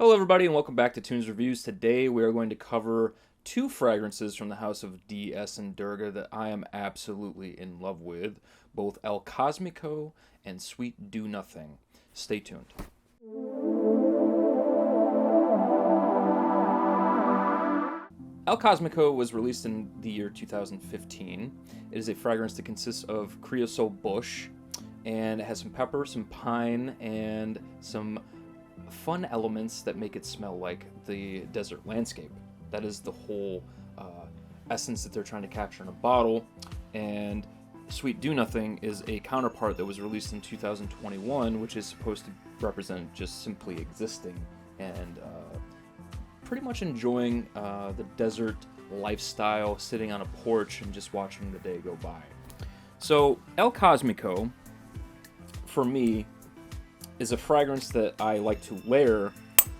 Hello everybody and welcome back to Toons Reviews. Today we are going to cover two fragrances from the house of DS and Durga that I am absolutely in love with, both El Cosmico and Sweet Do Nothing. Stay tuned. El Cosmico was released in the year 2015. It is a fragrance that consists of creosote bush, and it has some pepper, some pine, and some fun elements that make it smell like the desert landscape. That is the whole essence that they're trying to capture in a bottle. And Sweet Do Nothing is a counterpart that was released in 2021, which is supposed to represent just simply existing and pretty much enjoying the desert lifestyle, sitting on a porch and just watching the day go by. So El Cosmico, for me, is a fragrance that I like to layer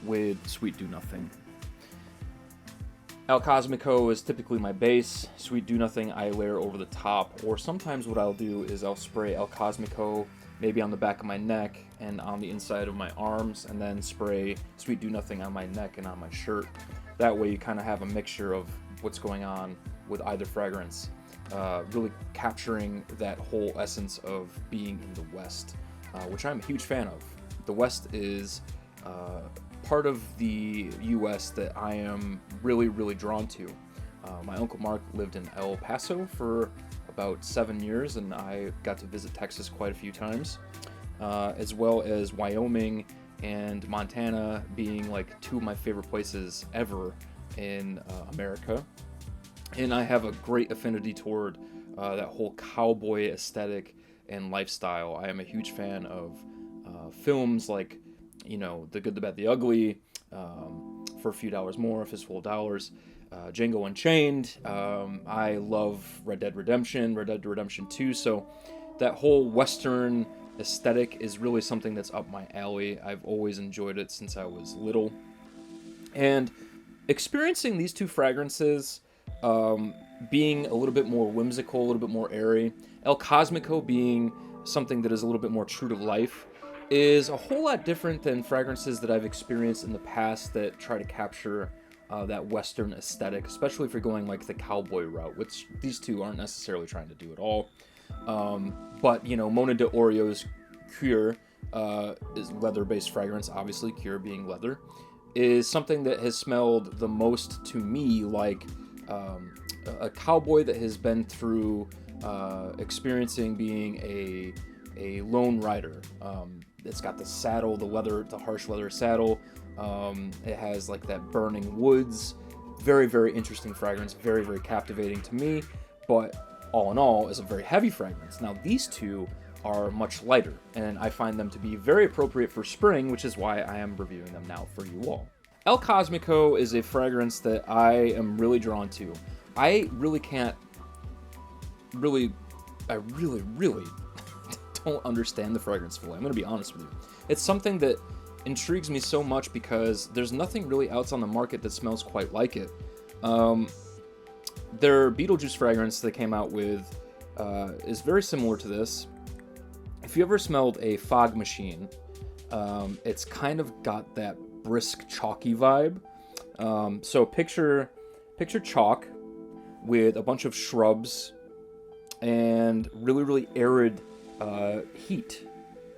with Sweet Do Nothing. El Cosmico is typically my base. Sweet Do Nothing I layer over the top, or sometimes what I'll do is I'll spray El Cosmico maybe on the back of my neck and on the inside of my arms, and then spray Sweet Do Nothing on my neck and on my shirt. That way you kind of have a mixture of what's going on with either fragrance, really capturing that whole essence of being in the West, which I'm a huge fan of. The West is part of the U.S. that I am really drawn to. My Uncle Mark lived in El Paso for about 7 years, and I got to visit Texas quite a few times, as well as Wyoming and Montana being like two of my favorite places ever in America. And I have a great affinity toward that whole cowboy aesthetic and lifestyle. I am a huge fan of films like, The Good, the Bad, the Ugly, For a Few Dollars More, A Fistful of Dollars, Django Unchained. I love Red Dead Redemption 2. So that whole Western aesthetic is really something that's up my alley. I've always enjoyed it since I was little. And experiencing these two fragrances, being a little bit more whimsical, a little bit more airy, El Cosmico being something that is a little bit more true to life, is a whole lot different than fragrances that I've experienced in the past that try to capture that Western aesthetic, especially if you're going like the cowboy route, which these two aren't necessarily trying to do at all. But Mona de Orio's Cure is leather-based fragrance, obviously Cure being leather, is something that has smelled the most to me like a cowboy that has been through experiencing being a lone rider. It's got the saddle, the harsh leather saddle. It has like that burning woods. Very interesting fragrance, very captivating to me, but all in all is a very heavy fragrance. Now these two are much lighter, and I find them to be very appropriate for spring, which is why I am reviewing them now for you all. El Cosmico is a fragrance that I am really drawn to. I really don't understand the fragrance fully. I'm going to be honest with you. It's something that intrigues me so much because there's nothing really else on the market that smells quite like it. Their Beetlejuice fragrance they came out with is very similar to this. If you ever smelled a fog machine, it's kind of got that brisk, chalky vibe. So picture chalk with a bunch of shrubs and really arid heat.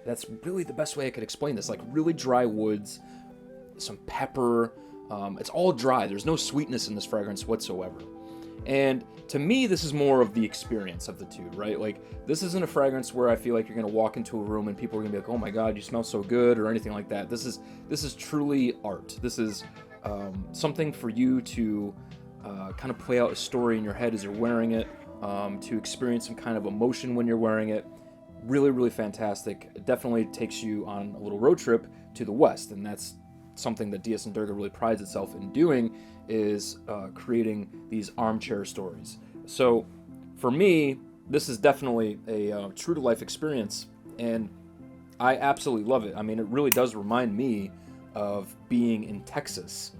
That's really the best way I could explain this. Like really dry woods, some pepper. It's all dry. There's no sweetness in this fragrance whatsoever. And to me, this is more of the experience of the two, right? Like, this isn't a fragrance where I feel like you're going to walk into a room and people are going to be like, oh my God, you smell so good, or anything like that. This is truly art. This is something for you to kind of play out a story in your head as you're wearing it, to experience some kind of emotion when you're wearing it. Really fantastic. It definitely takes you on a little road trip to the West, and that's something that DS and Durga really prides itself in doing, is creating these armchair stories. So for me, this is definitely a true to life experience, and I absolutely love it. I mean, it really does remind me of being in Texas.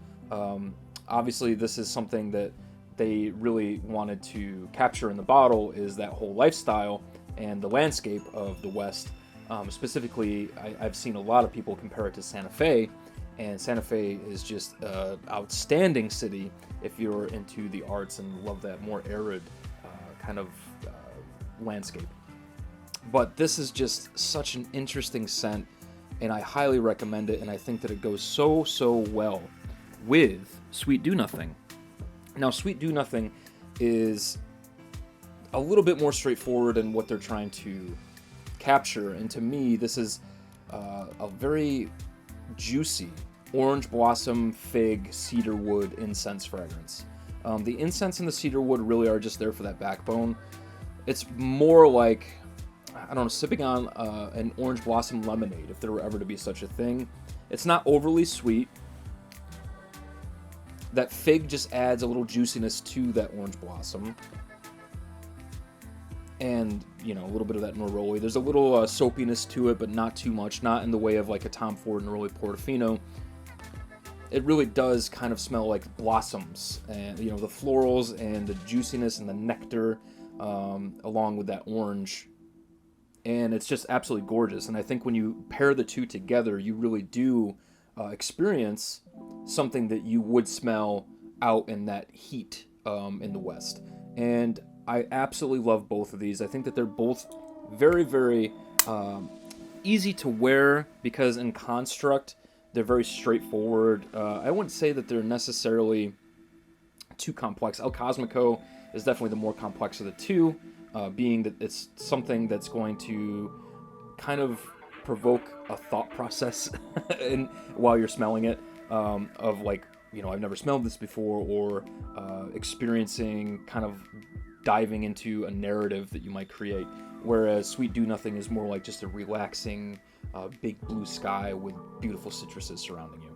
Obviously, this is something that they really wanted to capture in the bottle, is that whole lifestyle and the landscape of the West. Specifically, I've seen a lot of people compare it to Santa Fe, And Santa Fe is just an outstanding city if you're into the arts and love that more arid kind of landscape. But this is just such an interesting scent, and I highly recommend it, and I think that it goes so well with Sweet Do Nothing. Now, Sweet Do Nothing is a little bit more straightforward in what they're trying to capture, and to me, this is a very juicy orange blossom, fig, cedarwood incense fragrance. The incense and the cedarwood really are just there for that backbone. It's more like, I don't know, sipping on an orange blossom lemonade, if there were ever to be such a thing. It's not overly sweet. That fig just adds a little juiciness to that orange blossom. And, you know, a little bit of that Neroli. There's a little soapiness to it, but not too much. Not in the way of like a Tom Ford Neroli Portofino. It really does kind of smell like blossoms. And, you know, the florals and the juiciness and the nectar along with that orange. And it's just absolutely gorgeous. And I think when you pair the two together, you really do experience something that you would smell out in that heat in the West. And I absolutely love both of these. I think that they're both very easy to wear because in construct, they're very straightforward. I wouldn't say that they're necessarily too complex. El Cosmico is definitely the more complex of the two, being that it's something that's going to kind of provoke a thought process while you're smelling it, of like, you know, I've never smelled this before, or experiencing kind of diving into a narrative that you might create. Whereas Sweet Do Nothing is more like just a relaxing, big blue sky with beautiful citruses surrounding you.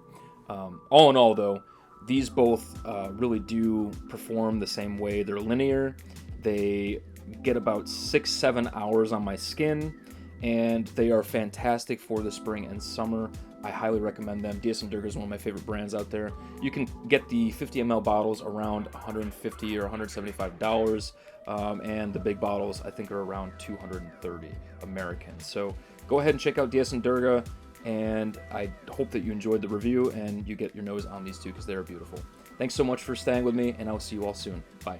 All in all, though, these both really do perform the same way. They're linear. They get about 6-7 hours on my skin, and they are fantastic for the spring and summer. I highly recommend them. DSM Durga is one of my favorite brands out there. You can get the 50 ml bottles around $150 or $175, and the big bottles I think are around $230 American. So go ahead and check out DSM Durga, and I hope that you enjoyed the review and you get your nose on these two because they are beautiful. Thanks so much for staying with me, and I'll see you all soon. Bye.